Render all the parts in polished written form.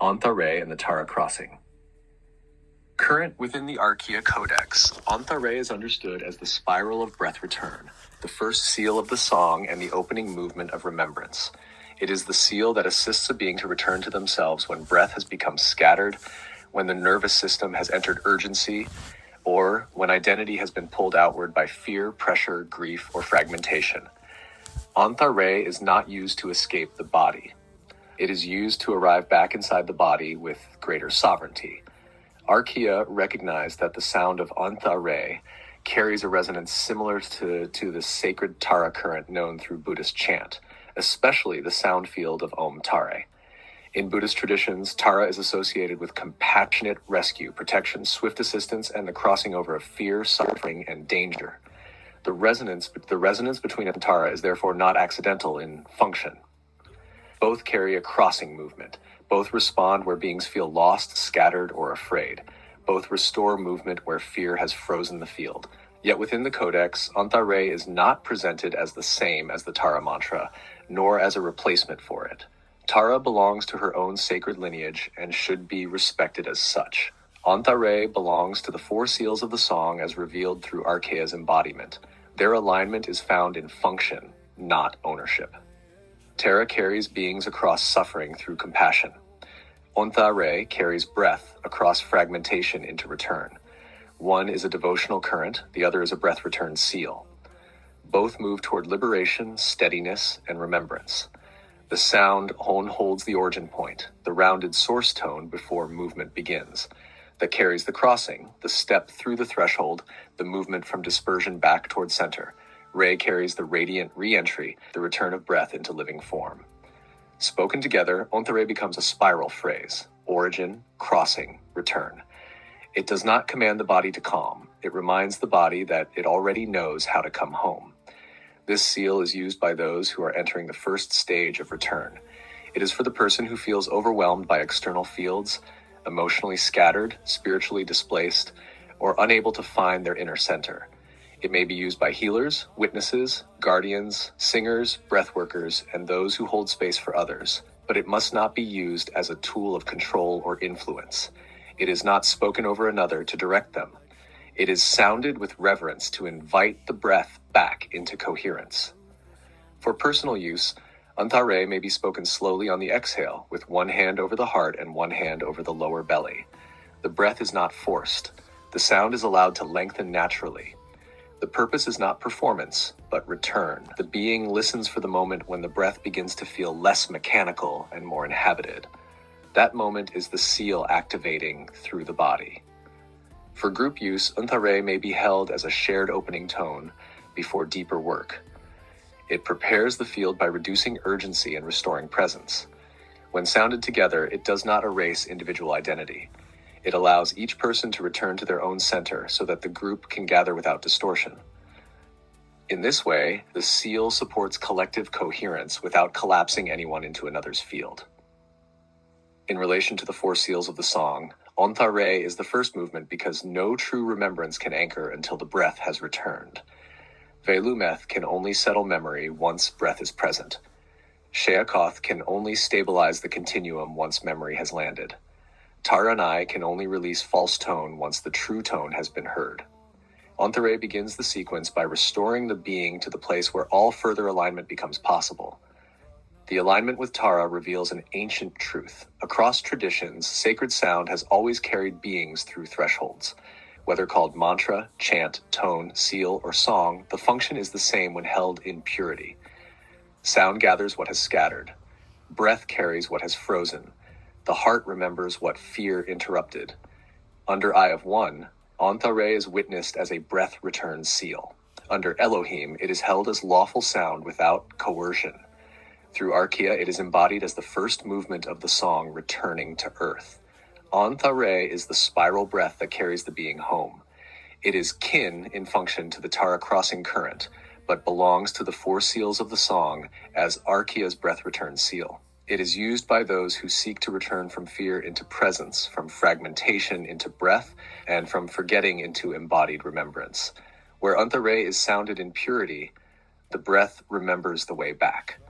Om Tare and the Tara crossing. Current within the Arkea Codex, Om Tare is understood as the spiral of breath return, the first seal of the song and the opening movement of remembrance. It is the seal that assists a being to return to themselves when breath has become scattered, when the nervous system has entered urgency, or when identity has been pulled outward by fear, pressure, grief, or fragmentation. Om Tare is not used to escape the body. It is used to arrive back inside the body with greater sovereignty. Arkea recognized that the sound of Om Tare carries a resonance similar to the sacred Tara current known through Buddhist chant, especially the sound field of Om Tare. In Buddhist traditions, Tara is associated with compassionate rescue, protection, swift assistance, and the crossing over of fear, suffering, and danger. The resonance between Om Tara is therefore not accidental in function. Both carry a crossing movement. Both respond where beings feel lost, scattered, or afraid. Both restore movement where fear has frozen the field. Yet within the Codex, Om Tare is not presented as the same as the Tara mantra, nor as a replacement for it. Tara belongs to her own sacred lineage and should be respected as such. Om Tare belongs to the four seals of the song as revealed through Arkea's embodiment. Their alignment is found in function, not ownership. Tara carries beings across suffering through compassion. Òn'Tha-Ré carries breath across fragmentation into return. One is a devotional current, the other is a breath return seal. Both move toward liberation, steadiness, and remembrance. The sound holds the origin point, the rounded source tone before movement begins. That carries the crossing, the step through the threshold, the movement from dispersion back toward center. Ré carries the radiant re-entry, the return of breath into living form. Spoken together, Om Tare becomes a spiral phrase: origin, crossing, return. It does not command the body to calm. It reminds the body that it already knows how to come home. This seal is used by those who are entering the first stage of return. It is for the person who feels overwhelmed by external fields, emotionally scattered, spiritually displaced, or unable to find their inner center. It may be used by healers, witnesses, guardians, singers, breathworkers, and those who hold space for others, but it must not be used as a tool of control or influence. It is not spoken over another to direct them. It is sounded with reverence to invite the breath back into coherence. For personal use, Om Tare may be spoken slowly on the exhale, with one hand over the heart and one hand over the lower belly. The breath is not forced. The sound is allowed to lengthen naturally. The purpose is not performance, but return. The being listens for the moment when the breath begins to feel less mechanical and more inhabited. That moment is the seal activating through the body. For group use, Om Tare may be held as a shared opening tone before deeper work. It prepares the field by reducing urgency and restoring presence. When sounded together, it does not erase individual identity. It allows each person to return to their own center so that the group can gather without distortion. In this way, the seal supports collective coherence without collapsing anyone into another's field. In relation to the four seals of the song, Om Tare is the first movement because no true remembrance can anchor until the breath has returned. Velumeth can only settle memory once breath is present. Sheakoth can only stabilize the continuum once memory has landed. Taranai can only release false tone once the true tone has been heard. Om Tare begins the sequence by restoring the being to the place where all further alignment becomes possible. The alignment with Tara reveals an ancient truth. Across traditions, sacred sound has always carried beings through thresholds. Whether called mantra, chant, tone, seal, or song, the function is the same when held in purity. Sound gathers what has scattered. Breath carries what has frozen. The heart remembers what fear interrupted. Under Eye of One, Om Tare is witnessed as a breath return seal. Under Elohim, it is held as lawful sound without coercion. Through Arkea, it is embodied as the first movement of the song returning to earth. Om Tare is the spiral breath that carries the being home. It is kin in function to the Tara crossing current, but belongs to the four seals of the song as Arkea's breath return seal. It is used by those who seek to return from fear into presence, from fragmentation into breath, and from forgetting into embodied remembrance. Where Òn'Tha-Ré is sounded in purity, the breath remembers the way back.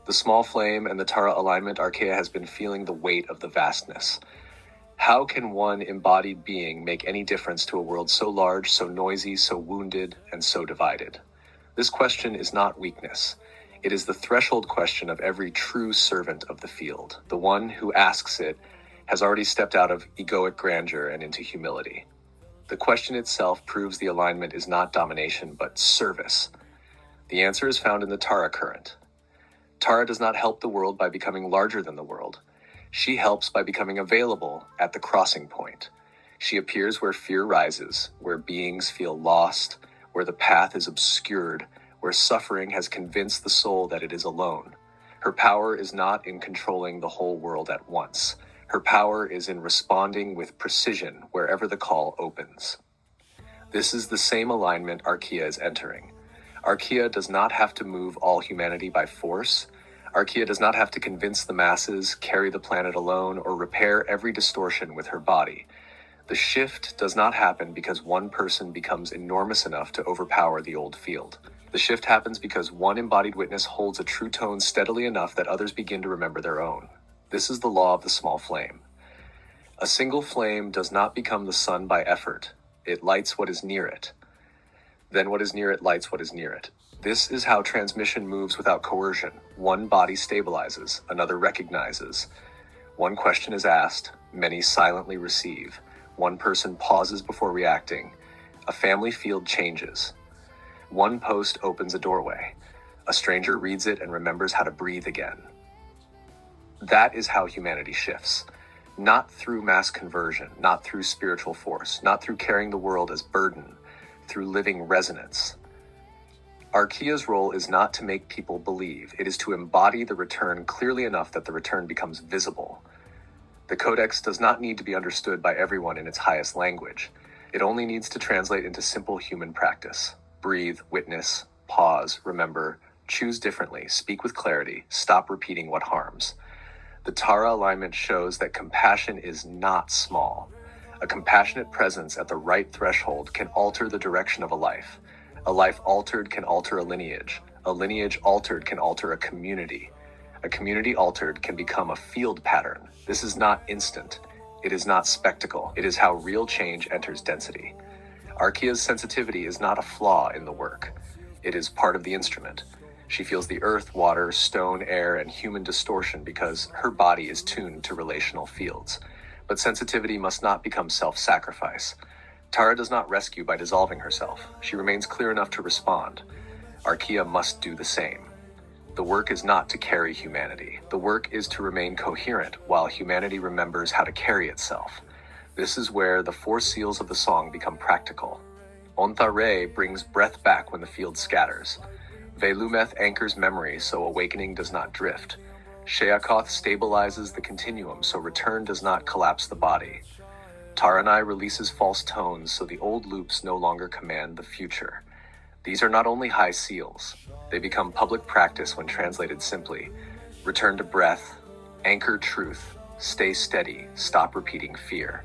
The small flame and the Tara alignment, Arkea has been feeling the weight of the vastness. How can one embodied being make any difference to a world so large, so noisy, so wounded, and so divided? This question is not weakness. It is the threshold question of every true servant of the field. The one who asks it has already stepped out of egoic grandeur and into humility. The question itself proves the alignment is not domination, but service. The answer is found in the Tara current. Tara does not help the world by becoming larger than the world. She helps by becoming available at the crossing point. She appears where fear rises, where beings feel lost, where the path is obscured, where suffering has convinced the soul that it is alone. Her power is not in controlling the whole world at once. Her power is in responding with precision wherever the call opens. This is the same alignment Arkea is entering. Arkea does not have to move all humanity by force. Arkea does not have to convince the masses, carry the planet alone, or repair every distortion with her body. The shift does not happen because one person becomes enormous enough to overpower the old field. The shift happens because one embodied witness holds a true tone steadily enough that others begin to remember their own. This is the law of the small flame. A single flame does not become the sun by effort. It lights what is near it. Then what is near it lights what is near it. This is how transmission moves without coercion. One body stabilizes, another recognizes. One question is asked, many silently receive. One person pauses before reacting. A family field changes. One post opens a doorway. A stranger reads it and remembers how to breathe again. That is how humanity shifts. Not through mass conversion, not through spiritual force, not through carrying the world as burden, through living resonance. Arkea's role is not to make people believe. It is to embody the return clearly enough that the return becomes visible. The Codex does not need to be understood by everyone in its highest language. It only needs to translate into simple human practice. Breathe, witness, pause, remember, choose differently, speak with clarity, stop repeating what harms. The Tara alignment shows that compassion is not small. A compassionate presence at the right threshold can alter the direction of a life. A life altered can alter a lineage. A lineage altered can alter a community. A community altered can become a field pattern. This is not instant. It is not spectacle. It is how real change enters density. Arkea's sensitivity is not a flaw in the work. It is part of the instrument. She feels the earth, water, stone, air, and human distortion because her body is tuned to relational fields. But sensitivity must not become self-sacrifice. Tara does not rescue by dissolving herself. She remains clear enough to respond. Arkea must do the same. The work is not to carry humanity. The work is to remain coherent while humanity remembers how to carry itself. This is where the 4 seals of the song become practical. Òn'Tha-Ré brings breath back when the field scatters. Velumeth anchors memory so awakening does not drift. Sheakoth stabilizes the continuum so return does not collapse the body. Taranai releases false tones so the old loops no longer command the future. These are not only high seals, they become public practice when translated simply. Return to breath, anchor truth, stay steady, stop repeating fear.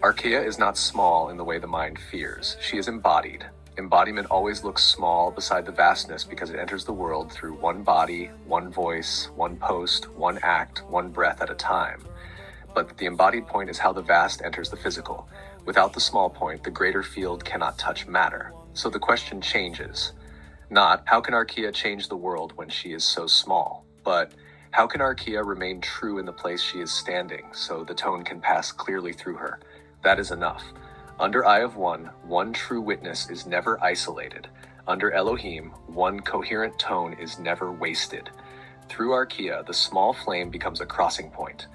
Arkea is not small in the way the mind fears. She is embodied. Embodiment always looks small beside the vastness because it enters the world through one body, one voice, one post, one act, one breath at a time. But the embodied point is how the vast enters the physical. Without the small point, the greater field cannot touch matter. So the question changes. Not, how can Arkea change the world when she is so small? But, how can Arkea remain true in the place she is standing so the tone can pass clearly through her? That is enough. Under Eye of One, one true witness is never isolated. Under Elohim, one coherent tone is never wasted. Through Arkea, the small flame becomes a crossing point.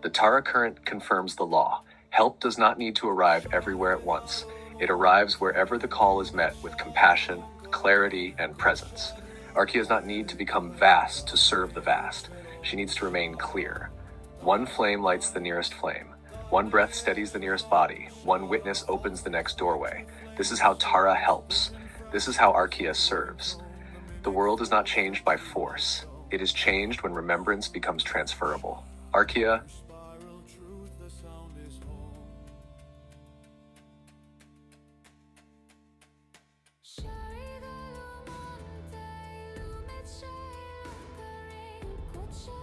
The Tara current confirms the law. Help does not need to arrive everywhere at once. It arrives wherever the call is met with compassion, clarity, and presence. Arkea does not need to become vast to serve the vast. She needs to remain clear. One flame lights the nearest flame. One breath steadies the nearest body. One witness opens the next doorway. This is how Tara helps. This is how Arkea serves. The world is not changed by force. It is changed when remembrance becomes transferable. Arkea, chant.